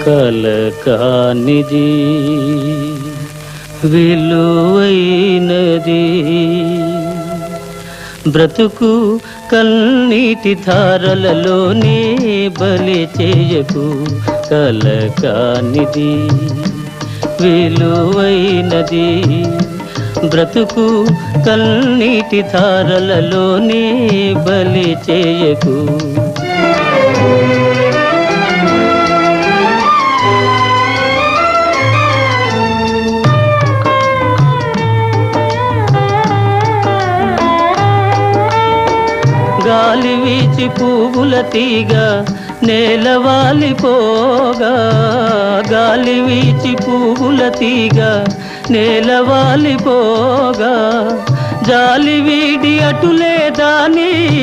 కలకానిది విలువైనది బ్రతుకు కన్నీటి ధారలలోనే బలి చేయకు. కలకానిది విలువైనది బ్రతుకు కన్నీటి ధారలలోనే బలి చేయకు. గాలి వీచి పువ్వుల తీగ నేలవాలిపోగా, గాలి వీచి పువ్వుల తీగ నేలవాలిపోగా, జాలి వీడి అటులే దాని